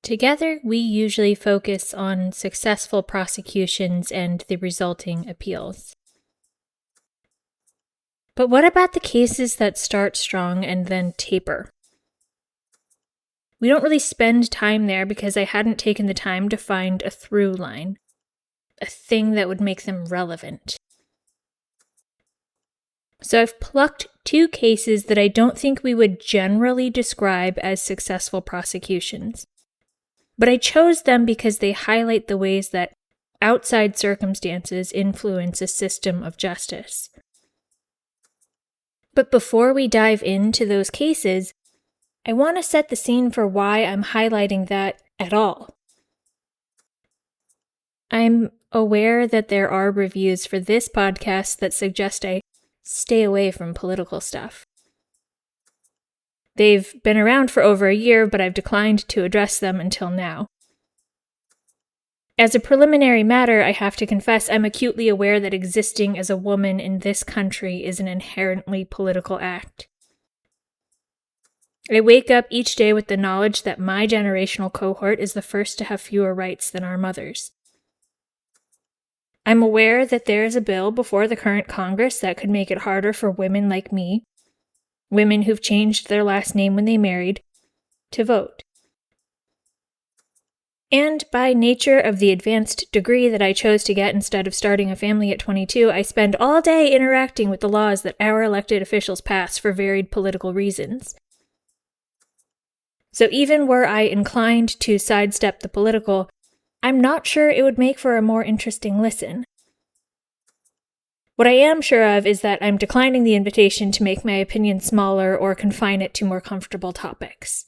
Together, we usually focus on successful prosecutions and the resulting appeals. But what about the cases that start strong and then taper? We don't really spend time there because I hadn't taken the time to find a through line, a thing that would make them relevant. So I've plucked two cases that I don't think we would generally describe as successful prosecutions. But I chose them because they highlight the ways that outside circumstances influence a system of justice. But before we dive into those cases, I want to set the scene for why I'm highlighting that at all. I'm aware that there are reviews for this podcast that suggest I stay away from political stuff. They've been around for over a year, but I've declined to address them until now. As a preliminary matter, I have to confess I'm acutely aware that existing as a woman in this country is an inherently political act. I wake up each day with the knowledge that my generational cohort is the first to have fewer rights than our mothers. I'm aware that there is a bill before the current Congress that could make it harder for women like me, women who've changed their last name when they married, to vote. And by nature of the advanced degree that I chose to get instead of starting a family at 22, I spend all day interacting with the laws that our elected officials pass for varied political reasons. So even were I inclined to sidestep the political, I'm not sure it would make for a more interesting listen. What I am sure of is that I'm declining the invitation to make my opinion smaller or confine it to more comfortable topics.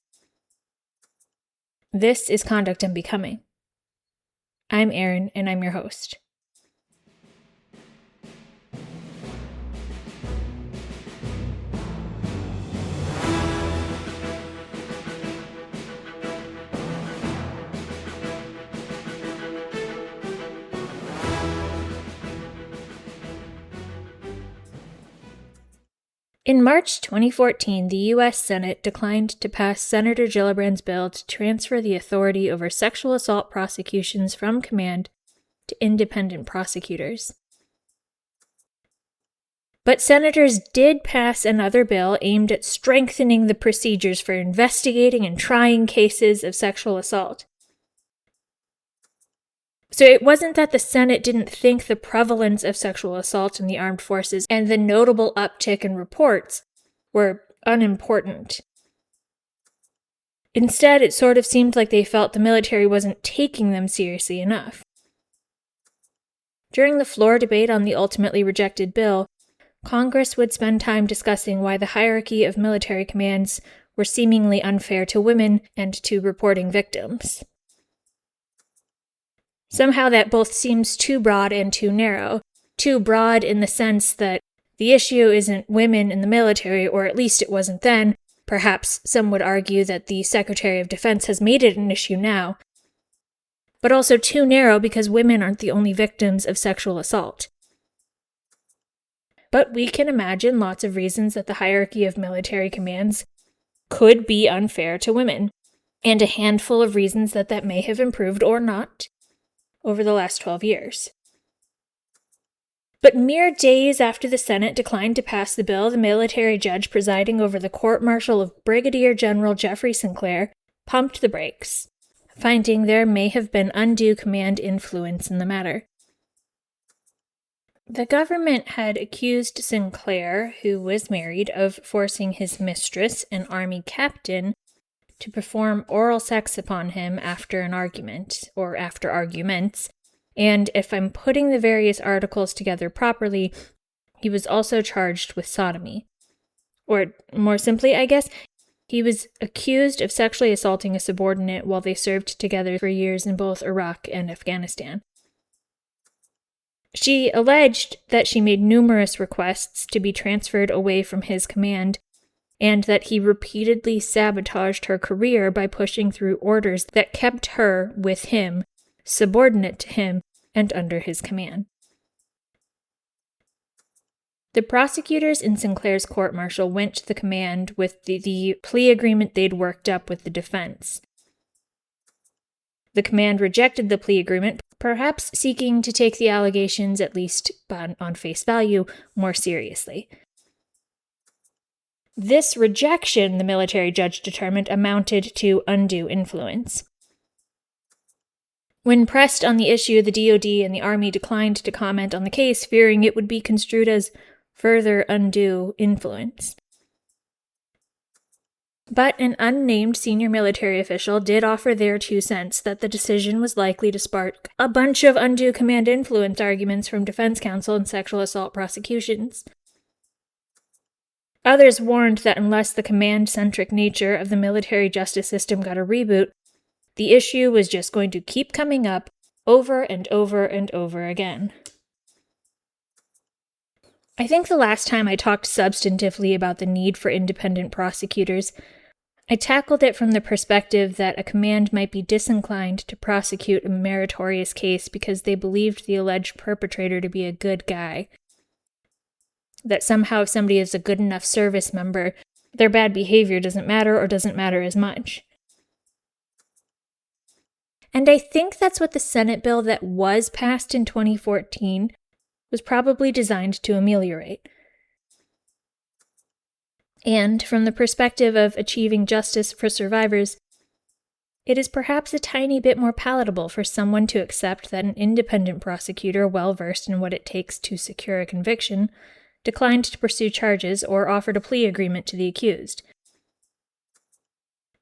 This is Conduct and Becoming. I'm Erin, and I'm your host. In March 2014, the U.S. Senate declined to pass Senator Gillibrand's bill to transfer the authority over sexual assault prosecutions from command to independent prosecutors. But senators did pass another bill aimed at strengthening the procedures for investigating and trying cases of sexual assault. So it wasn't that the Senate didn't think the prevalence of sexual assault in the armed forces and the notable uptick in reports were unimportant. Instead, it sort of seemed like they felt the military wasn't taking them seriously enough. During the floor debate on the ultimately rejected bill, Congress would spend time discussing why the hierarchy of military commands were seemingly unfair to women and to reporting victims. Somehow that both seems too broad and too narrow. Too broad in the sense that the issue isn't women in the military, or at least it wasn't then. Perhaps some would argue that the Secretary of Defense has made it an issue now. But also too narrow because women aren't the only victims of sexual assault. But we can imagine lots of reasons that the hierarchy of military commands could be unfair to women, and a handful of reasons that may have improved or not over the last 12 years. But mere days after the Senate declined to pass the bill, the military judge presiding over the court-martial of Brigadier General Jeffrey Sinclair pumped the brakes, finding there may have been undue command influence in the matter. The government had accused Sinclair, who was married, of forcing his mistress, an army captain, to perform oral sex upon him after an argument, or after arguments, and if I'm putting the various articles together properly, he was also charged with sodomy. Or, more simply, I guess, he was accused of sexually assaulting a subordinate while they served together for years in both Iraq and Afghanistan. She alleged that she made numerous requests to be transferred away from his command, and that he repeatedly sabotaged her career by pushing through orders that kept her with him, subordinate to him, and under his command. The prosecutors in Sinclair's court-martial went to the command with the plea agreement they'd worked up with the defense. The command rejected the plea agreement, perhaps seeking to take the allegations, at least on face value, more seriously. This rejection, the military judge determined, amounted to undue influence. When pressed on the issue, the DoD and the Army declined to comment on the case, fearing it would be construed as further undue influence. But an unnamed senior military official did offer their 2 cents that the decision was likely to spark a bunch of undue command influence arguments from defense counsel and sexual assault prosecutions. Others warned that unless the command-centric nature of the military justice system got a reboot, the issue was just going to keep coming up over and over and over again. I think the last time I talked substantively about the need for independent prosecutors, I tackled it from the perspective that a command might be disinclined to prosecute a meritorious case because they believed the alleged perpetrator to be a good guy. That somehow if somebody is a good enough service member, their bad behavior doesn't matter or doesn't matter as much. And I think that's what the Senate bill that was passed in 2014 was probably designed to ameliorate. And from the perspective of achieving justice for survivors, it is perhaps a tiny bit more palatable for someone to accept that an independent prosecutor well-versed in what it takes to secure a conviction declined to pursue charges or offered a plea agreement to the accused.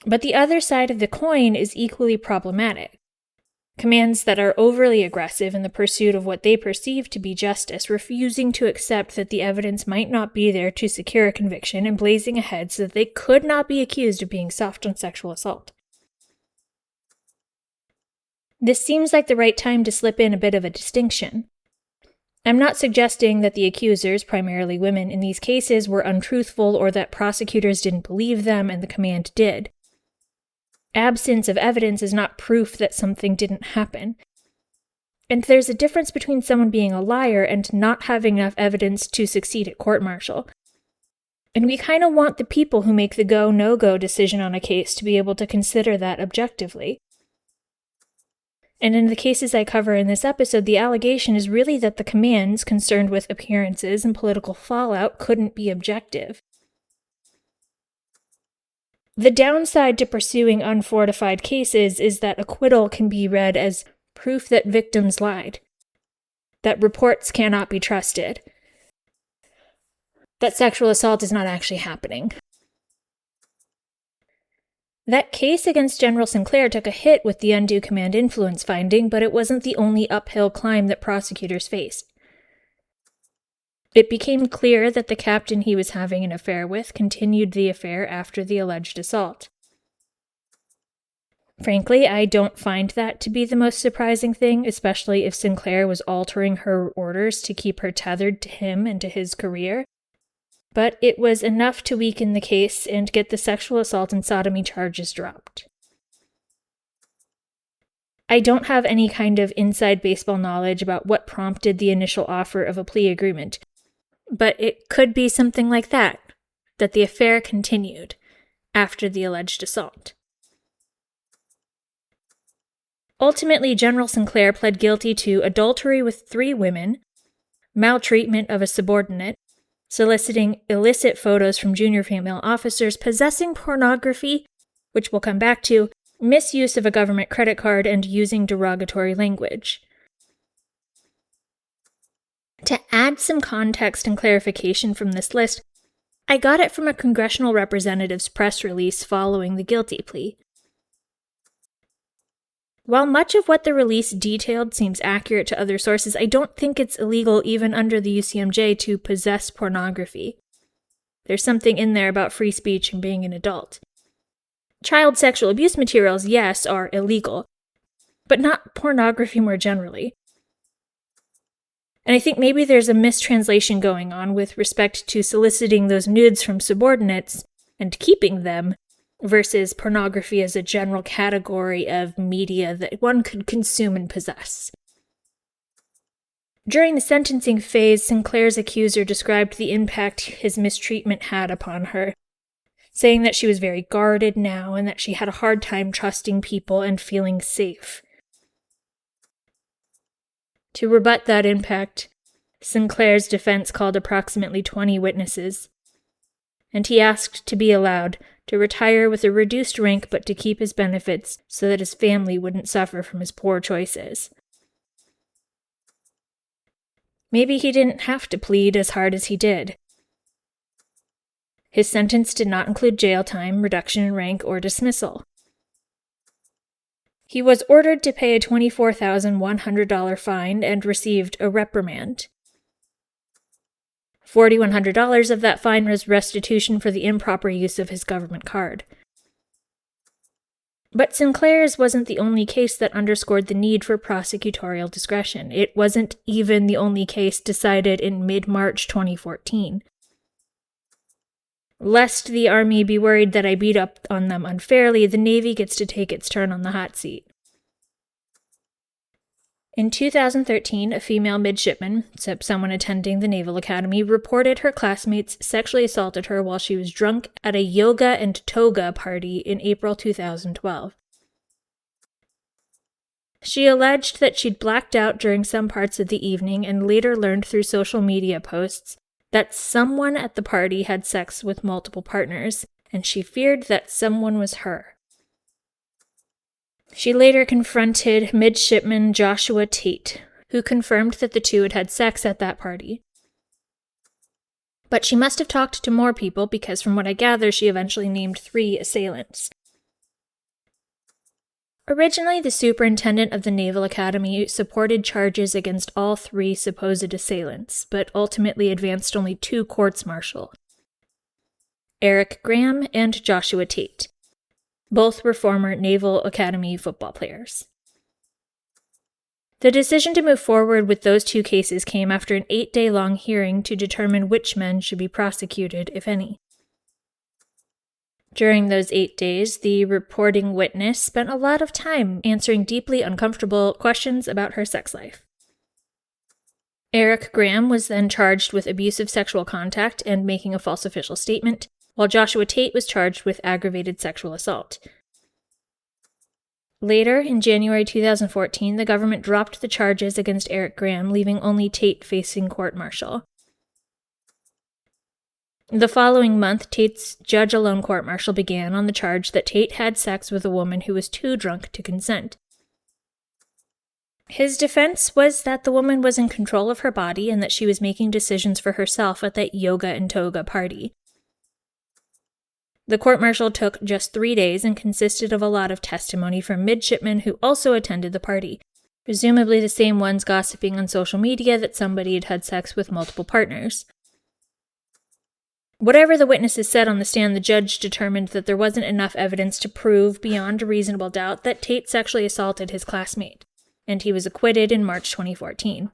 But the other side of the coin is equally problematic. Commands that are overly aggressive in the pursuit of what they perceive to be justice, refusing to accept that the evidence might not be there to secure a conviction, and blazing ahead so that they could not be accused of being soft on sexual assault. This seems like the right time to slip in a bit of a distinction. I'm not suggesting that the accusers, primarily women in these cases, were untruthful or that prosecutors didn't believe them and the command did. Absence of evidence is not proof that something didn't happen. And there's a difference between someone being a liar and not having enough evidence to succeed at court-martial. And we kind of want the people who make the go, no-go decision on a case to be able to consider that objectively. And in the cases I cover in this episode, the allegation is really that the commands concerned with appearances and political fallout couldn't be objective. The downside to pursuing unfortified cases is that acquittal can be read as proof that victims lied, that reports cannot be trusted, that sexual assault is not actually happening. That case against General Sinclair took a hit with the undue command influence finding, but it wasn't the only uphill climb that prosecutors faced. It became clear that the captain he was having an affair with continued the affair after the alleged assault. Frankly, I don't find that to be the most surprising thing, especially if Sinclair was altering her orders to keep her tethered to him and to his career. But it was enough to weaken the case and get the sexual assault and sodomy charges dropped. I don't have any kind of inside baseball knowledge about what prompted the initial offer of a plea agreement, but it could be something like that the affair continued after the alleged assault. Ultimately, General Sinclair pled guilty to adultery with 3 women, maltreatment of a subordinate, soliciting illicit photos from junior female officers, possessing pornography, which we'll come back to, misuse of a government credit card, and using derogatory language. To add some context and clarification from this list, I got it from a congressional representative's press release following the guilty plea. While much of what the release detailed seems accurate to other sources, I don't think it's illegal even under the UCMJ to possess pornography. There's something in there about free speech and being an adult. Child sexual abuse materials, yes, are illegal, but not pornography more generally. And I think maybe there's a mistranslation going on with respect to soliciting those nudes from subordinates and keeping them versus pornography as a general category of media that one could consume and possess. During the sentencing phase, Sinclair's accuser described the impact his mistreatment had upon her, saying that she was very guarded now and that she had a hard time trusting people and feeling safe. To rebut that impact, Sinclair's defense called approximately 20 witnesses, and he asked to be allowed to retire with a reduced rank but to keep his benefits so that his family wouldn't suffer from his poor choices. Maybe he didn't have to plead as hard as he did. His sentence did not include jail time, reduction in rank, or dismissal. He was ordered to pay a $24,100 fine and received a reprimand. $4,100 of that fine was restitution for the improper use of his government card. But Sinclair's wasn't the only case that underscored the need for prosecutorial discretion. It wasn't even the only case decided in mid-March 2014. Lest the Army be worried that I beat up on them unfairly, the Navy gets to take its turn on the hot seat. In 2013, a female midshipman, someone attending the Naval Academy, reported her classmates sexually assaulted her while she was drunk at a yoga and toga party in April 2012. She alleged that she'd blacked out during some parts of the evening and later learned through social media posts that someone at the party had sex with multiple partners, and she feared that someone was her. She later confronted midshipman Joshua Tate, who confirmed that the two had had sex at that party. But she must have talked to more people because, from what I gather, she eventually named 3 assailants. Originally, the superintendent of the Naval Academy supported charges against all 3 supposed assailants, but ultimately advanced only 2 courts-martial: Eric Graham and Joshua Tate. Both were former Naval Academy football players. The decision to move forward with those 2 cases came after an 8-day-long hearing to determine which men should be prosecuted, if any. During those 8 days, the reporting witness spent a lot of time answering deeply uncomfortable questions about her sex life. Eric Graham was then charged with abusive sexual contact and making a false official statement, while Joshua Tate was charged with aggravated sexual assault. Later, in January 2014, the government dropped the charges against Eric Graham, leaving only Tate facing court-martial. The following month, Tate's judge-alone court-martial began on the charge that Tate had sex with a woman who was too drunk to consent. His defense was that the woman was in control of her body and that she was making decisions for herself at that yoga and toga party. The court-martial took just 3 days and consisted of a lot of testimony from midshipmen who also attended the party, presumably the same ones gossiping on social media that somebody had had sex with multiple partners. Whatever the witnesses said on the stand, the judge determined that there wasn't enough evidence to prove beyond a reasonable doubt that Tate sexually assaulted his classmate, and he was acquitted in March 2014.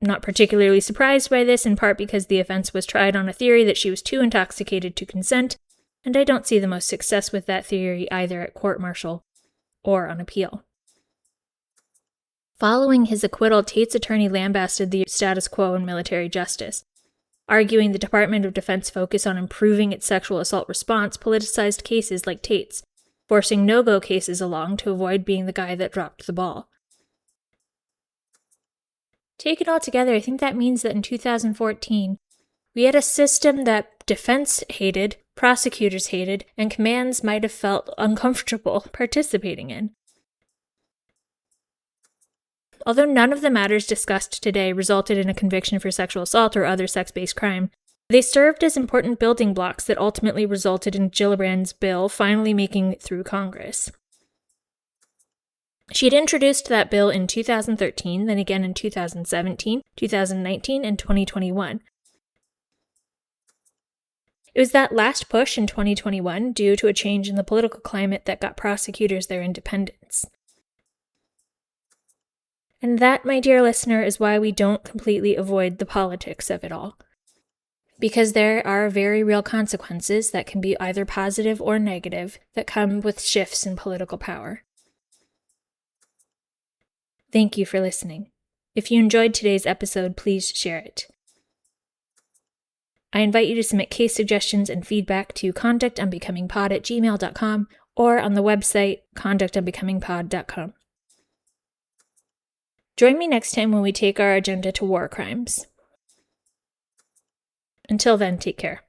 Not particularly surprised by this, in part because the offense was tried on a theory that she was too intoxicated to consent, and I don't see the most success with that theory either at court-martial or on appeal. Following his acquittal, Tate's attorney lambasted the status quo in military justice, arguing the Department of Defense focus on improving its sexual assault response politicized cases like Tate's, forcing no-go cases along to avoid being the guy that dropped the ball. Taken all together, I think that means that in 2014, we had a system that defense hated, prosecutors hated, and commands might have felt uncomfortable participating in. Although none of the matters discussed today resulted in a conviction for sexual assault or other sex-based crime, they served as important building blocks that ultimately resulted in Gillibrand's bill finally making it through Congress. She had introduced that bill in 2013, then again in 2017, 2019, and 2021. It was that last push in 2021 due to a change in the political climate that got prosecutors their independence. And that, my dear listener, is why we don't completely avoid the politics of it all. Because there are very real consequences that can be either positive or negative that come with shifts in political power. Thank you for listening. If you enjoyed today's episode, please share it. I invite you to submit case suggestions and feedback to conductunbecomingpod@gmail.com or on the website conductunbecomingpod.com. Join me next time when we take our agenda to war crimes. Until then, take care.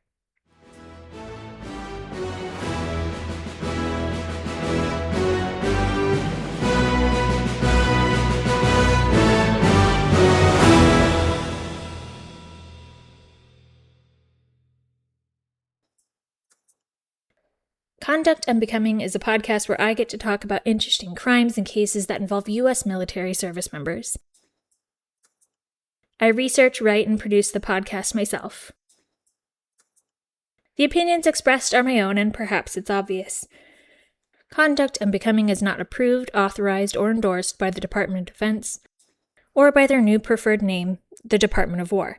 Conduct Unbecoming is a podcast where I get to talk about interesting crimes and cases that involve U.S. military service members. I research, write, and produce the podcast myself. The opinions expressed are my own, and perhaps it's obvious. Conduct Unbecoming is not approved, authorized, or endorsed by the Department of Defense, or by their new preferred name, the Department of War.